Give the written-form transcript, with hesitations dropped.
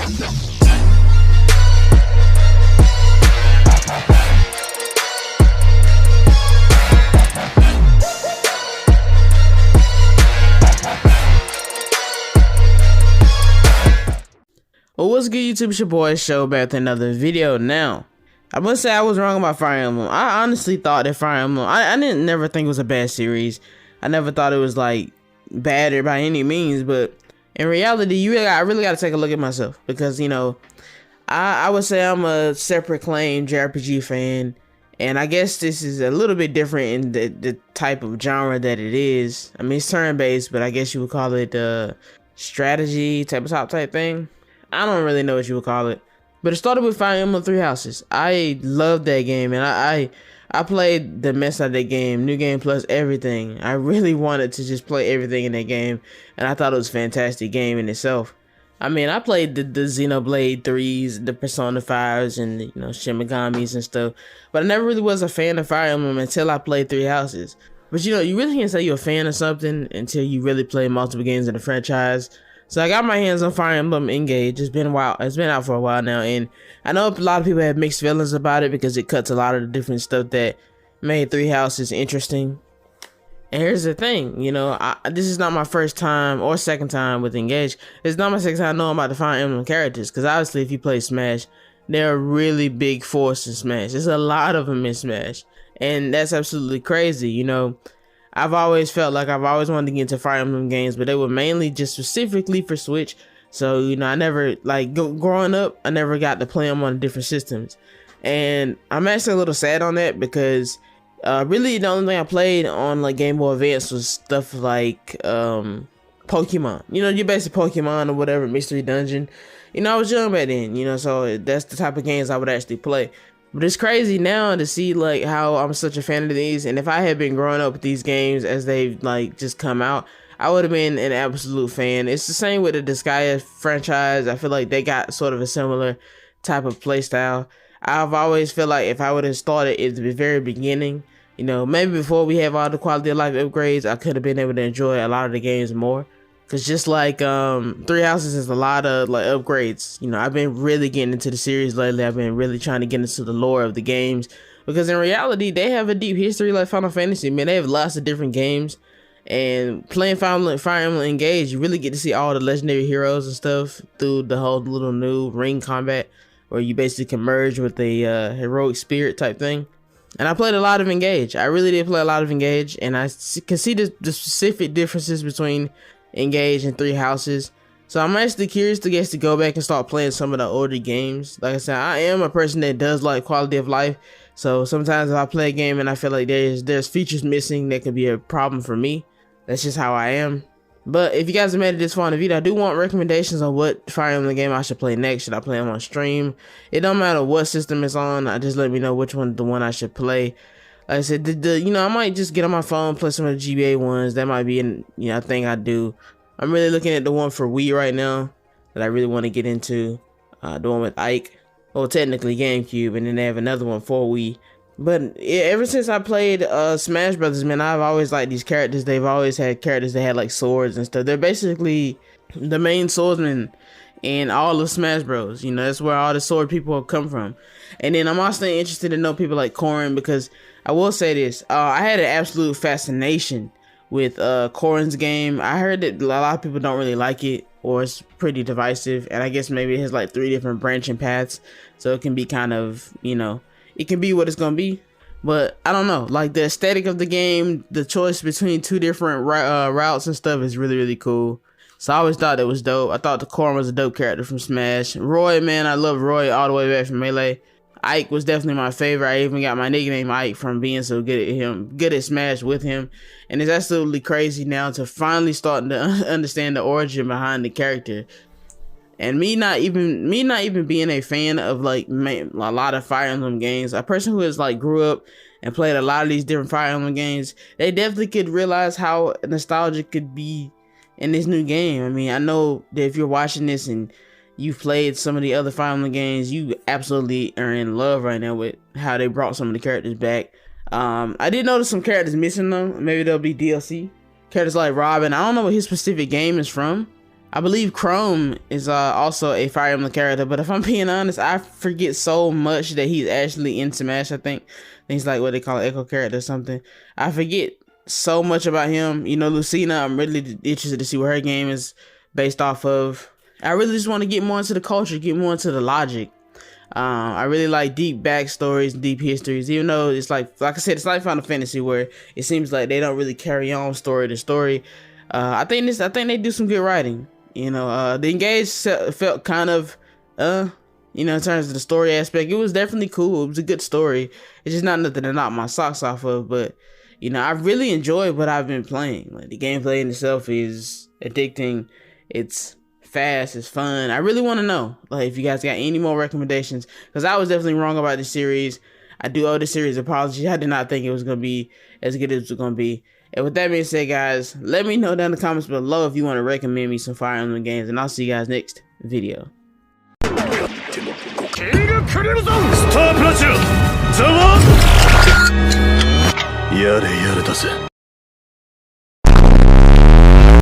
Well, what's good, YouTube? It's your boy Show back with another video. Now, I must say I was wrong about Fire Emblem. I honestly thought that Fire Emblem, I didn't never think it was a bad series. I never thought it was like bad or by any means, but in reality, I really got to take a look at myself because, you know, I would say I'm a separate claim JRPG fan, and I guess this is a little bit different in the type of genre that it is. I mean, it's turn-based, but I guess you would call it strategy tabletop type thing. I don't really know what you would call it, but it started with Fire Emblem Three Houses. I loved that game, and I played the mess out of that game, new game plus everything. I really wanted to just play everything in that game, and I thought it was a fantastic game in itself. I mean, I played the Xenoblade 3s, the Persona 5s, and you know, Shin Megamis and stuff, but I never really was a fan of Fire Emblem until I played Three Houses. But you know, you really can't say you're a fan of something until you really play multiple games in the franchise. So I got my hands on Fire Emblem Engage. It's been a while. It's been out for a while now, and I know a lot of people have mixed feelings about it because it cuts a lot of the different stuff that made Three Houses interesting. And here's the thing, you know, this is not my first time or second time with Engage. It's not my second time knowing about the Fire Emblem characters, because obviously if you play Smash, they're a really big force in Smash. There's a lot of them in Smash, and that's absolutely crazy, you know. I've always felt like I've always wanted to get into Fire Emblem games, but they were mainly just specifically for Switch. So, you know, I never, like, growing up, I never got to play them on different systems. And I'm actually a little sad on that because really the only thing I played on, like, Game Boy Advance was stuff like Pokemon. You know, your basic Pokemon or whatever, Mystery Dungeon. You know, I was young back then, you know, so that's the type of games I would actually play. But it's crazy now to see like how I'm such a fan of these, and if I had been growing up with these games as they've like just come out, I would have been an absolute fan. It's the same with the Disgaea franchise. I feel like they got sort of a similar type of play style. I've always felt like if I would have started at the very beginning, you know, maybe before we have all the quality of life upgrades, I could have been able to enjoy a lot of the games more. Cause just like Three Houses is a lot of like upgrades. You know, I've been really getting into the series lately. I've been really trying to get into the lore of the games because in reality they have a deep history like Final Fantasy. Man, they have lots of different games, and playing Fire Emblem Engage, you really get to see all the legendary heroes and stuff through the whole little new ring combat where you basically can merge with the heroic spirit type thing. And I played a lot of Engage. I really did play a lot of Engage, and I can see the specific differences between Engage and Three Houses. So I'm actually curious to go back and start playing some of the older games. Like I said, I am a person that does like quality of life, so sometimes if I play a game and I feel like there's features missing, that could be a problem for me. That's just how I am. But if you guys have made it this far in the video, I do want recommendations on what Fire Emblem game I should play next. Should I play them on stream? It don't matter what system it's on. Just let me know which one the one I should play. Like I said, you know, I might just get on my phone, play some of the GBA ones. That might be a thing I do. I'm really looking at the one for Wii right now that I really want to get into. The one with Ike. Well, technically GameCube, and then they have another one for Wii. But ever since I played Smash Brothers, man, I've always liked these characters. They've always had characters that had like swords and stuff. They're basically the main swordsman in all of Smash Bros. You know, that's where all the sword people have come from. And then I'm also interested to know people like Corrin, because I will say this, I had an absolute fascination with Corrin's game. I heard that a lot of people don't really like it, or it's pretty divisive, and I guess maybe it has like 3 different branching paths, so it can be kind of, you know, it can be what it's gonna be. But I don't know, like the aesthetic of the game, the choice between 2 different routes and stuff is really, really cool. So I always thought it was dope. I thought the Corrin was a dope character from Smash. Roy, man, I love Roy all the way back from Melee. Ike was definitely my favorite. I even got my nickname Ike from being so good at Smash with him. And it's absolutely crazy now to finally starting to understand the origin behind the character. And me not even being a fan of like a lot of Fire Emblem games, a person who has like grew up and played a lot of these different Fire Emblem games, they definitely could realize how nostalgic could be in this new game. I mean, I know that if you're watching this and you've played some of the other Fire Emblem games, you absolutely are in love right now with how they brought some of the characters back. I did notice some characters missing though. Maybe they'll be DLC. Characters like Robin, I don't know what his specific game is from, I believe Chrome is also a Fire Emblem character, but if I'm being honest, I forget so much that he's actually in Smash. I think he's like what they call an echo character or something. I forget so much about him. You know, Lucina, I'm really interested to see what her game is based off of. I really just want to get more into the culture, get more into the logic. I really like deep backstories, deep histories, even though it's like I said, it's like Final Fantasy where it seems like they don't really carry on story to story. I think they do some good writing. You know, the Engage felt kind of, you know, in terms of the story aspect, it was definitely cool. It was a good story. It's just not nothing to knock my socks off of, but, you know, I really enjoyed what I've been playing. Like, the gameplay in itself is addicting. It's fast, it's fun. I really want to know, like, if you guys got any more recommendations, because I was definitely wrong about this series. I do owe this series an apology. I did not think it was going to be as good as it was going to be. And with that being said, guys, let me know down in the comments below if you want to recommend me some Fire Emblem games, and I'll see you guys next video.